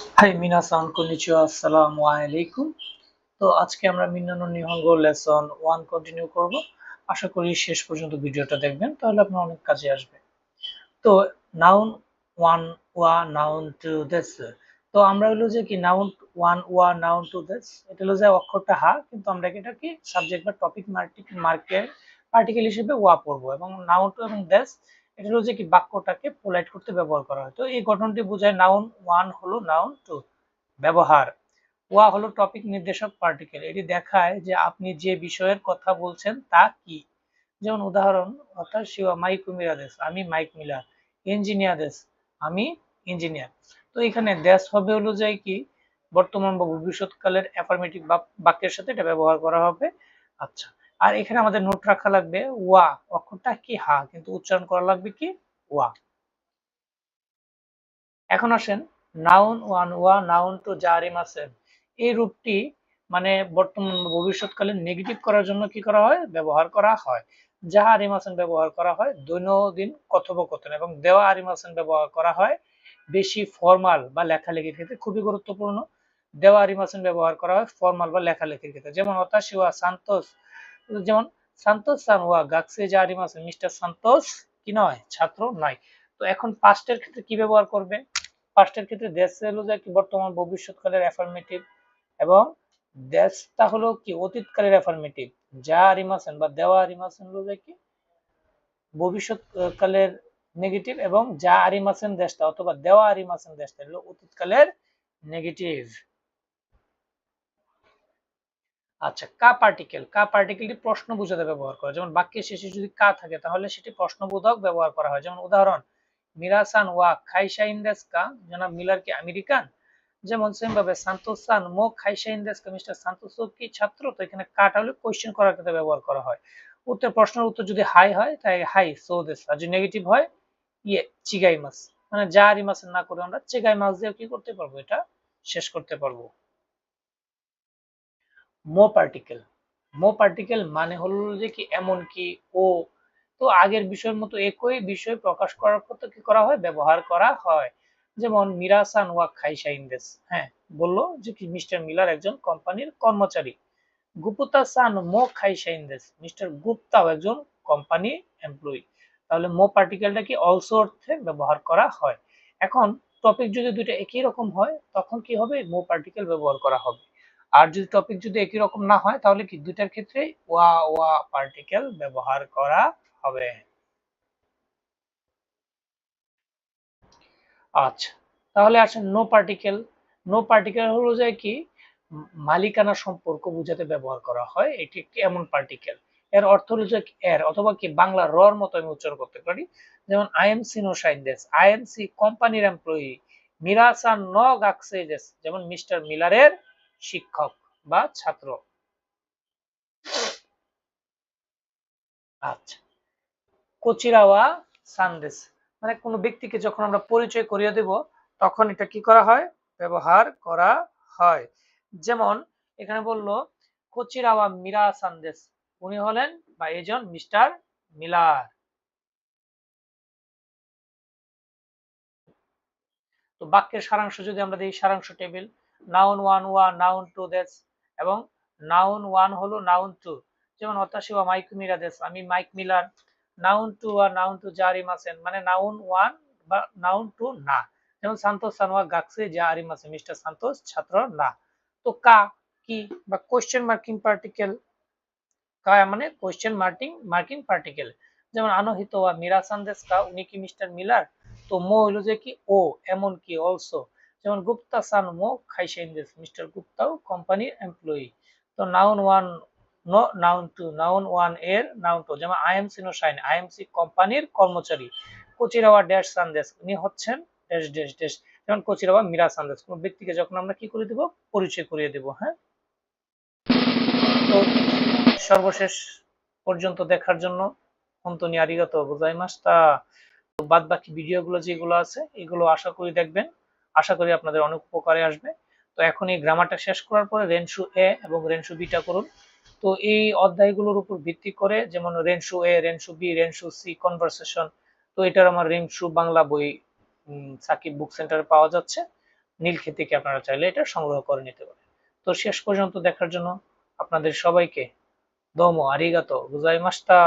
High মিনাসান কনিচিওয়া আসসালামু আলাইকুম। তো আজকে আমরা মিনানো নিহঙ্গো লেসন 1 কন্টিনিউ করব। আশা করি শেষ পর্যন্ত ভিডিওটা দেখবেন, তাহলে আপনার অনেক কাজে আসবে। তো নাউন 1 ওয়া নাউন টু দিস। তো আমরা হলো যে কি নাউন 1 ওয়া নাউন টু দিস, এটা হলো যে অক্ষরটা হা, কিন্তু আমরা এটা কি সাবজেক্ট বা টপিক মার্কের পার্টিকেল হিসেবে ওয়া পড়বো, এবং নাউন টু এবং দিস এটা হলো যে কি বাক্যটাকে পোলাইট করতে ব্যবহার করা হয়। তো এই গঠনটি বোঝায় নাউন 1 হলো নাউন টু ব্যবহার, ওয়া হলো টপিক নির্দেশক পার্টিকেল, এটি দেখায় যে আপনি যে বিষয়ের কথা বলছেন তা কি। যেমন উদাহরণ, অর্থাৎ শিওয়া মাইক মিরাদেস, আমি মাইক মিলার। ইঞ্জিনিয়ার, আমি ইঞ্জিনিয়ার। তো এখানে দেশ হবে হলো যায় কি বর্তমান বা ভবিষ্যৎকালের অ্যাফার্মেটিভ বাক্যের সাথে এটা ব্যবহার করা হবে। আচ্ছা, আর এখানে আমাদের নোট রাখা লাগবে ওয়া, অক্ষরটা কি হা, কিন্তু উচ্চারণ করা লাগবে কি ওয়া। এখন আসেন নাউন ওয়ান ওয়া নাউন টু জারিমাসেন, এই রূপটি মানে বর্তমান ভবিষ্যৎকালে নেগেটিভ করার জন্য কি করা হয়, ব্যবহার করা হয়। যাহা আরিমাসেন ব্যবহার করা হয় দৈনন্দিন কথোপকথন, এবং দেওয়া আরিমাসেন ব্যবহার করা হয় বেশি ফর্মাল বা লেখালেখির ক্ষেত্রে। খুবই গুরুত্বপূর্ণ, দেওয়া আরিমাসেন ব্যবহার করা হয় ফর্মাল বা লেখালেখির ক্ষেত্রে। যেমন অতাশি ওয়া সান্তোস, যেমন সান্তোস সান ওয়া গাকসে যা আরিমাসেন, মিস্টার সান্তোস কি নয়, ছাত্র নয়। তো এখন পাস্টের ক্ষেত্রে কি ব্যবহার করবে, পাস্টের ক্ষেত্রে দেশ হলো যে কি বর্তমান ভবিষ্যৎকালের অ্যাফার্মেটিভ, এবং দেশটা হলো কি অতীতকালের অ্যাফার্মেটিভ। যা রিমাসেন বা দেওয়া রিমাসেন হলো যে কি ভবিষ্যৎকালের নেগেটিভ, এবং যা আরিমাসেন দেশটা অথবা দেওয়া আরিমাসেন দেশটা হলো অতীতকালের নেগেটিভ। আচ্ছা, কা পার্টিকেল, কা পার্টিকেলটি প্রশ্ন বোঝাতে ব্যবহার করা, যেমন বাক্যের শেষে যদি কা থাকে তাহলে সেটি প্রশ্নবোধক ব্যবহার করা হয়। যেমন উদাহরণ, মিরাসান ওয়া খাইশাইন দেস কা, জনাব মিলার কি আমেরিকান। যেমন সেম ভাবে সান্তোসান মো খাইশাইন দেস কা, মিস্টার সান্তোস কি ছাত্র। তো এখানে কাটা হলে কোশ্চেন করার ক্ষেত্রে ব্যবহার করা হয়। প্রশ্নের উত্তর যদি হাই হয় তাই হাই সো দেস, আর যদি নেগেটিভ হয় ইয়ে চিগাইমাস, মানে যা রিমাস না করে আমরা চিগাইমাস দিয়ে কি করতে পারবো, এটা শেষ করতে পারবো। মো পার্টিকেল, মো পার্টিকেল মানে হলো যে কি এমন কি ও, তো আগের বিষয়ের মতো একই বিষয় প্রকাশ করার ক্ষেত্রে কি করা হয়, ব্যবহার করা হয়। যেমন মিরাসান ওয়া খাইশা ইনদেস, হ্যাঁ বললো যে কি মিস্টার মিলার একজন কোম্পানির কর্মচারী। গুপ্তা সান মো খাইশা ইনদেস, মিস্টার গুপ্তাও একজন কোম্পানি এমপ্লয়ি। তাহলে মো পার্টিকেলটা কি অলসো অর্থে ব্যবহার করা হয়। এখন টপিক যদি দুইটা একই রকম হয় তখন কি হবে, মো পার্টিকেল ব্যবহার করা হবে। আর যদি টপিক যদি একই রকম না হয় তাহলে কি দুইটার ক্ষেত্রে ওয়া ওয়া পার্টিকেল ব্যবহার করা হবে। আচ্ছা, তাহলে আসেন নো পার্টিকেল। নো পার্টিকেল হলো যে কি মালিকানা সম্পর্ক বোঝাতে ব্যবহার করা হয়, এটি একটি এমন পার্টিকেল। এর অর্থ হলো যে এর, অথবা কি বাংলা রর মতো আমি উচ্চারণ করতে পারি। যেমন আইএমসি নো সাইন্দেস, আইএমসি কোম্পানির এমপ্লয়ি। মিরাসান ন গাকসেজেস, যেমন মিস্টার মিলারের শিক্ষক বা ছাত্র। আচ্ছা, কোচিরাওয়া সানদেস, মানে কোনো ব্যক্তিকে যখন আমরা পরিচয় করিয়ে দেব তখন এটা কি করা হয়, ব্যবহার করা হয়। যেমন এখানে বললো কোচিরাওয়া মিরা সানদেস, উনি হলেন বা এজন মিস্টার মিলার। তো বাক্যের সারাংশ যদি আমরা দিই, সারাংশ টেবিল, নাউন ওয়ান ওয়া নাউন টু দেস, এবং নাউন ওয়ান হলো নাউন টু, যেমন অতাশি ওয়া মাইক মিরা দেস, আমি মাইক মিলার। নাউন টু ওয়া নাউন টু জারিমাসেন, মানে নাউন ওয়ান বা নাউন টু না। যেমন সান্তোস সানওয়া গাকসে যা আরিমাসেন, মিস্টার সান্তোস ছাত্র না। তো কা কি বা কোশ্চেন মার্কিং পার্টিকেল, কা মানে কোশ্চেন মার্কিং পার্টিকেল। যেমন আনহিত ওয়া মিরা সানদেস কা, উনি কি মিস্টার মিলার। তো মো হলো যে কি ও, এমন কি অলসো। যেমন গুপ্তা সান মো খাইসেন দেস, মিস্টার গুপ্তাও কোম্পানির এমপ্লয়ি। তো নাউন ওয়ান নো নাউন টু, নাউন ওয়ান এর নাউন টু, যেমন আইএমসি নো শাইন, আইএমসি কোম্পানির কর্মচারী। কোচিরাওয়া ড্যাশ সানদেস, উনি হচ্ছেন ড্যাশ ড্যাশ ড্যাশ। যেমন কোচিরাওয়া মিরা সানদেস, কোন ব্যক্তিকে যখন আমরা কি করে দেব, পরিচয় করিয়ে দেব। হ্যাঁ, তো সর্বশেষ পর্যন্ত দেখার জন্য অন্তনি আরিগাতো গোজাইমাস্তা। বাদ বাকি ভিডিওগুলো যেগুলো আছে এগুলো আশা করি দেখবেন, আশা করি আপনাদের অনেক উপকারে আসবে। তো এখন এই গ্রামারটা শেষ করার পরে রেনসু এ এবং রেনসু বিটা করুন। তো এই অধ্যায়গুলোর উপর ভিত্তি করে, যেমন রেনসু এ, রেনসু বি, রেনসু সি কনভারসেশন, তো এটার আমার রেনসু বাংলা বই সাকিব বুক সেন্টারে পাওয়া যাচ্ছে। নীলক্ষেত থেকে আপনারা চাইলে এটা সংগ্রহ করে নিতে পারেন। তো শেষ পর্যন্ত দেখার জন্য আপনাদের সবাইকে দোমো আরিগাতো গোজাইমাশিতা।